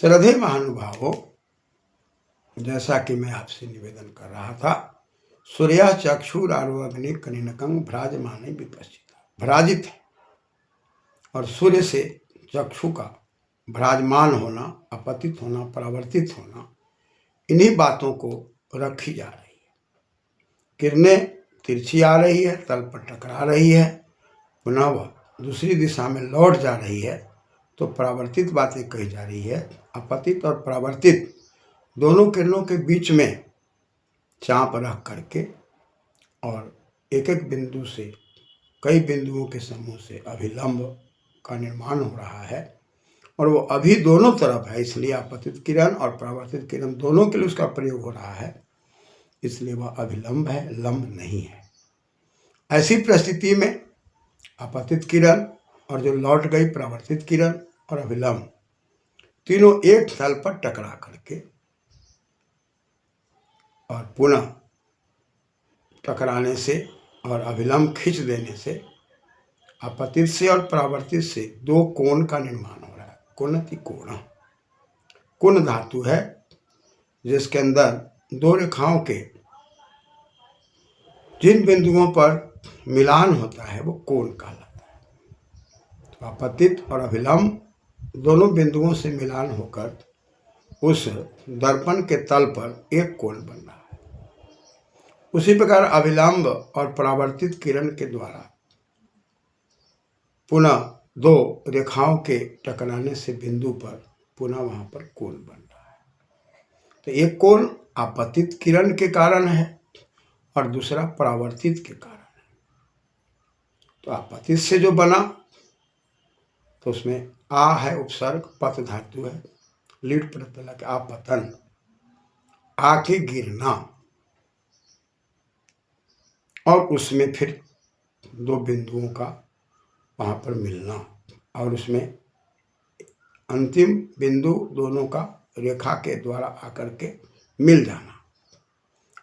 श्रद्धेय महानुभावों, जैसा कि मैं आपसे निवेदन कर रहा था, सूर्य चक्षुराग्नि कनिनकं भ्राजमाने विपश्चिता, भ्राजित है और सूर्य से चक्षु का भ्राजमान होना, अपतित होना, परावर्तित होना, इन्हीं बातों को रखी जा रही है। किरणें तिरछी आ रही है, तल पर टकरा रही है, पुनः वह दूसरी दिशा में लौट जा रही है, तो परावर्तित बातें कही जा रही है। अपतित और परावर्तित दोनों किरणों के बीच में चाप रख करके और एक एक बिंदु से, कई बिंदुओं के समूह से अभिलंब का निर्माण हो रहा है और वो अभी दोनों तरफ है, इसलिए अपतित किरण और परावर्तित किरण दोनों के लिए उसका प्रयोग हो रहा है, इसलिए वह अभिलंब है, लंब नहीं है। ऐसी परिस्थिति में अपतित किरण और जो लौट गई परावर्तित किरण और अभिलंब तीनों एक तल पर टकरा करके और पुनः टकराने से और अभिलंब खींच देने से अपतित से और परावर्तित से दो कोण का निर्माण हो रहा है। कोणति कोण, कुन धातु है जिसके अंदर दो रेखाओं के जिन बिंदुओं पर मिलान होता है वो कोण कहलाता है। तो अपतित और अभिलंब दोनों बिंदुओं से मिलान होकर उस दर्पण के तल पर एक कोण बन रहा है। उसी प्रकार अभिलंब और परावर्तित किरण के द्वारा पुनः दो रेखाओं के टकराने से बिंदु पर पुनः वहां पर कोण बन रहा है। तो एक कोण अपतित किरण के कारण है और दूसरा परावर्तित के कारण है। तो अपतित से जो बना तो उसमें आ है उपसर्ग, पत धातु है, लीट प्रत्यय के आपतन, आके गिरना, और उसमें फिर दो बिंदुओं का वहां पर मिलना और उसमें अंतिम बिंदु दोनों का रेखा के द्वारा आकर के मिल जाना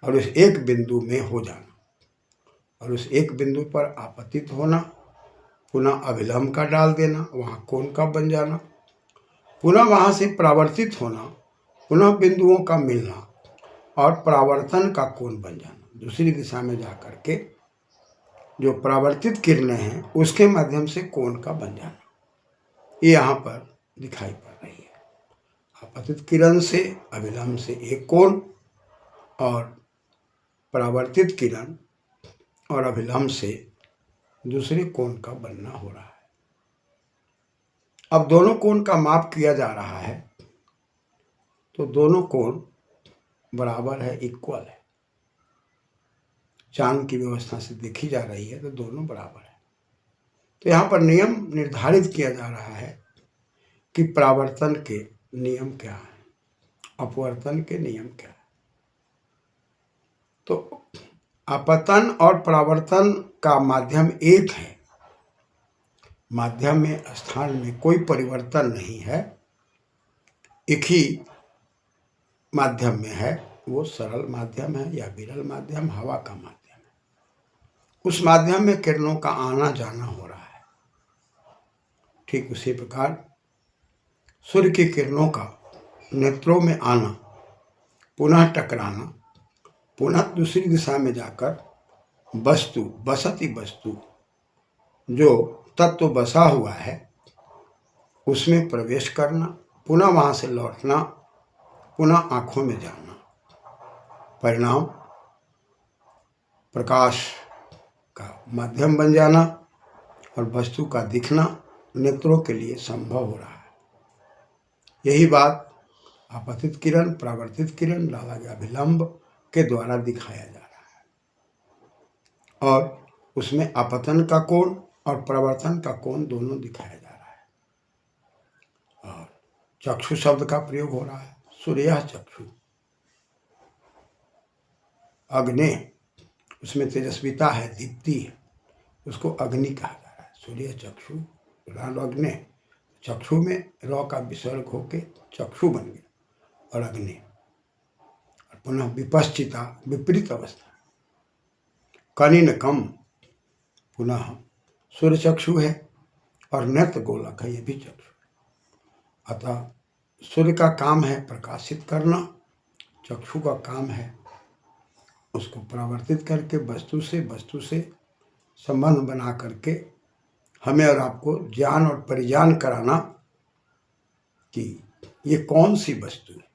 और उस एक बिंदु में हो जाना और उस एक बिंदु पर आपतित होना, पुनः अभिलंब का डाल देना, वहाँ कोण का बन जाना, पुनः वहाँ से परावर्तित होना, पुनः बिंदुओं का मिलना और परावर्तन का कोण बन जाना। दूसरी दिशा में जाकर के जो परावर्तित किरणें हैं उसके माध्यम से कोण का बन जाना, ये यहाँ पर दिखाई पड़ रही है। अपतित किरण से अभिलंब से एक कोण और परावर्तित किरण और अभिलंब से दूसरे कोण का बनना हो रहा है। अब दोनों कोण का माप किया जा रहा है तो दोनों कोण बराबर है, इक्वल है। चांद की व्यवस्था से देखी जा रही है तो दोनों बराबर है। तो यहाँ पर नियम निर्धारित किया जा रहा है कि परावर्तन के नियम क्या है, अपवर्तन के नियम क्या है। तो अपतन और परावर्तन का माध्यम एक है, माध्यम में स्थान में कोई परिवर्तन नहीं है, एक ही माध्यम में है। वो सरल माध्यम है या विरल माध्यम, हवा का माध्यम है। उस माध्यम में किरणों का आना जाना हो रहा है। ठीक उसी प्रकार सूर्य की किरणों का नेत्रों में आना, पुनः टकराना, पुनः दूसरी दिशा में जाकर वस्तु, बसती वस्तु जो तत्व बसा हुआ है उसमें प्रवेश करना, पुनः वहाँ से लौटना, पुनः आँखों में जाना, परिणाम प्रकाश का माध्यम बन जाना और वस्तु का दिखना नेत्रों के लिए संभव हो रहा है। यही बात अपतित किरण, परावर्तित किरण, डाला गया अभिलंब के द्वारा दिखाया जा रहा है और उसमें अपतन का कोण और परावर्तन का कोण दोनों दिखाया जा रहा है। और चक्षु शब्द का प्रयोग हो रहा है। सूर्य चक्षु, अग्नि, उसमें तेजस्विता है, दीप्ति है, उसको अग्नि कहा जा रहा है। सूर्य चक्षु, अग्नि, चक्षु में रौ का विसर्ग होके चक्षु बन गया और अग्नि, और पुनः विपश्चिता, विपरीत अवस्था, कनिनकम, पुनः सूर्य चक्षु है और नेत्र गोलक है, ये भी चक्षु। अतः सूर्य का काम है प्रकाशित करना, चक्षु का काम है उसको परावर्तित करके वस्तु से संबंध बना करके हमें और आपको ज्ञान और परिज्ञान कराना कि ये कौन सी वस्तु है।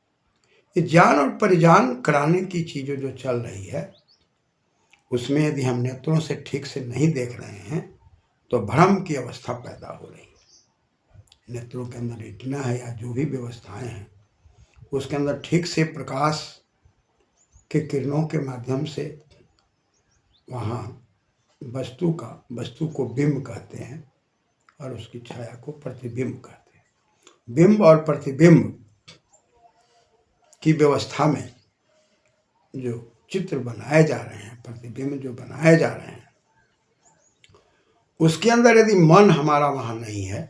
ये ज्ञान और परिज्ञान कराने की चीज़ें जो चल रही है उसमें यदि हम नेत्रों से ठीक से नहीं देख रहे हैं तो भ्रम की अवस्था पैदा हो रही है। नेत्रों के अंदर रेटिना है या जो भी व्यवस्थाएं हैं उसके अंदर ठीक से प्रकाश के किरणों के माध्यम से वहाँ वस्तु को बिंब कहते हैं और उसकी छाया को प्रतिबिंब कहते हैं। बिंब और प्रतिबिंब की व्यवस्था में जो चित्र बनाए जा रहे हैं, प्रतिबिंब जो बनाए जा रहे हैं, उसके अंदर यदि मन हमारा वहाँ नहीं है,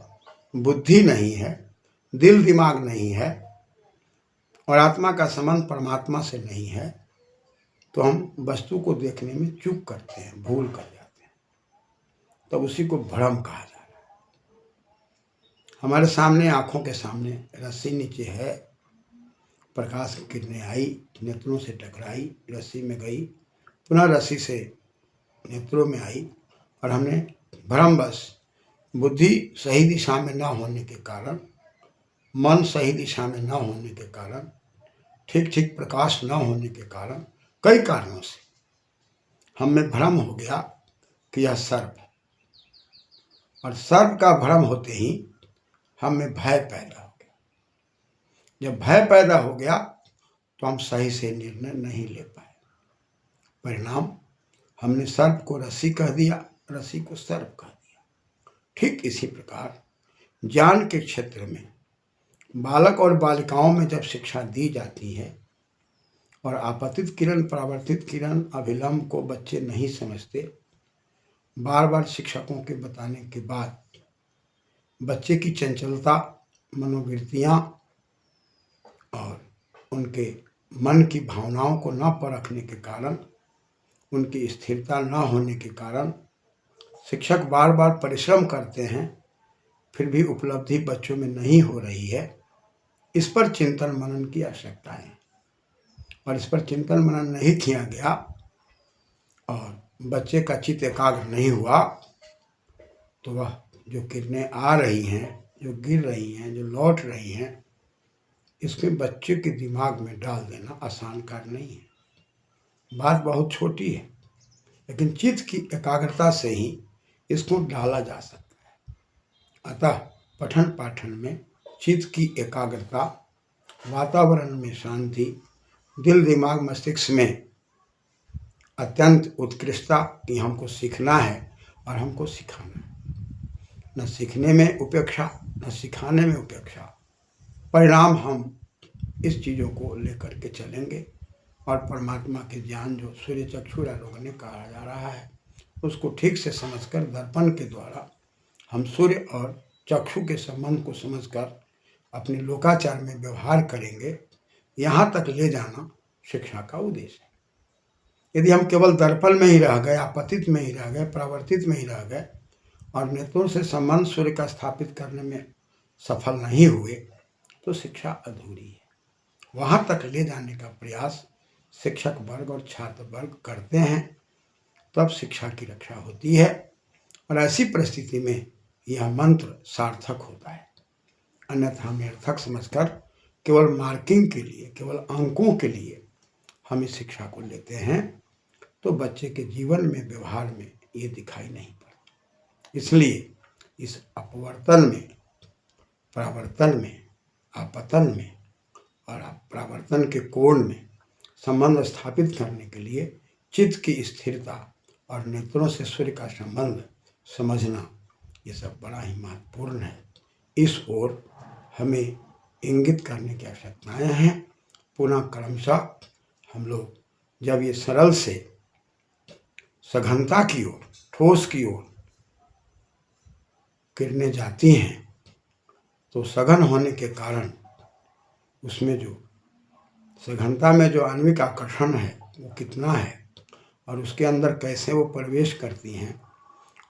बुद्धि नहीं है, दिल दिमाग नहीं है और आत्मा का संबंध परमात्मा से नहीं है तो हम वस्तु को देखने में चूक करते हैं, भूल कर जाते हैं। तब उसी को भ्रम कहा जा रहा है। हमारे सामने, आंखों के सामने रस्सी नीचे है, प्रकाश की किरणें आई, नेत्रों से टकराई, रस्सी में गई, पुनः रस्सी से नेत्रों में आई और हमने भ्रमवश बुद्धि सही दिशा में न होने के कारण, मन सही दिशा में न होने के कारण, ठीक ठीक प्रकाश न होने के कारण, कई कारणों से हम में भ्रम हो गया कि यह सर्प है और सर्प का भ्रम होते ही हम में भय पैदा हो गया। जब भय पैदा हो गया तो हम सही से निर्णय नहीं ले पाए। परिणाम, हमने सर्प को रस्सी कह दिया, रस्सी को सर्प कह दिया। ठीक इसी प्रकार ज्ञान के क्षेत्र में बालक और बालिकाओं में जब शिक्षा दी जाती है और आपतित किरण परावर्तित किरण अभिलंब को बच्चे नहीं समझते, बार बार शिक्षकों के बताने के बाद बच्चे की चंचलता, मनोवृत्तियाँ और उनके मन की भावनाओं को न परखने के कारण, उनकी स्थिरता न होने के कारण शिक्षक बार बार परिश्रम करते हैं फिर भी उपलब्धि बच्चों में नहीं हो रही है। इस पर चिंतन मनन की आवश्यकता है और इस पर चिंतन मनन नहीं किया गया और बच्चे का चित्त एकाग्र नहीं हुआ तो वह जो किरणें आ रही हैं, जो गिर रही हैं, जो लौट रही हैं, इसमें बच्चे के दिमाग में डाल देना आसान कार्य नहीं है। बात बहुत छोटी है लेकिन चित्त की एकाग्रता से ही इसको डाला जा सकता है। अतः पठन पाठन में चित्त की एकाग्रता, वातावरण में शांति, दिल दिमाग मस्तिष्क में अत्यंत उत्कृष्टता की हमको सीखना है और हमको सिखाना है। न सीखने में उपेक्षा, न सिखाने में उपेक्षा। परिणाम हम इस चीज़ों को लेकर के चलेंगे और परमात्मा के ज्ञान जो सूर्य चक्षुरारोग्य ने कहा जा रहा है उसको ठीक से समझकर दर्पण के द्वारा हम सूर्य और चक्षु के संबंध को समझकर अपने लोकाचार में व्यवहार करेंगे। यहाँ तक ले जाना शिक्षा का उद्देश्य है। यदि हम केवल दर्पण में ही रह गए, आपतित में ही रह गए, परावर्तित में ही रह गए और नेत्रों से संबंध सूर्य का स्थापित करने में सफल नहीं हुए तो शिक्षा अधूरी है। वहाँ तक ले जाने का प्रयास शिक्षक वर्ग और छात्र वर्ग करते हैं, तब शिक्षा की रक्षा होती है और ऐसी परिस्थिति में यह मंत्र सार्थक होता है। अन्यथा हम निरर्थक समझकर केवल मार्किंग के लिए, केवल अंकों के लिए हम इस शिक्षा को लेते हैं तो बच्चे के जीवन में, व्यवहार में ये दिखाई नहीं पड़ता। इसलिए इस अपवर्तन में, परावर्तन में, आपतन में और परावर्तन के कोण में संबंध स्थापित करने के लिए चित्त की स्थिरता और नेत्रों से सूर्य का संबंध समझना, ये सब बड़ा ही महत्वपूर्ण है। इस ओर हमें इंगित करने की आवश्यकताएं हैं। पुनः क्रमशः हम लोग जब ये सरल से सघनता की ओर, ठोस की ओर किरणें जाती हैं तो सघन होने के कारण उसमें जो सघनता में जो आणविक आकर्षण है वो कितना है और उसके अंदर कैसे वो प्रवेश करती हैं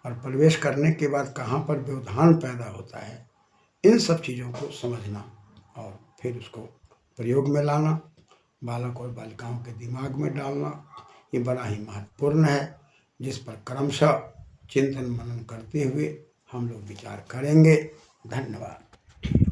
और प्रवेश करने के बाद कहाँ पर व्यवधान पैदा होता है, इन सब चीज़ों को समझना और फिर उसको प्रयोग में लाना, बालक और बालिकाओं के दिमाग में डालना, ये बड़ा ही महत्वपूर्ण है, जिस पर क्रमशः चिंतन मनन करते हुए हम लोग विचार करेंगे। धन्यवाद।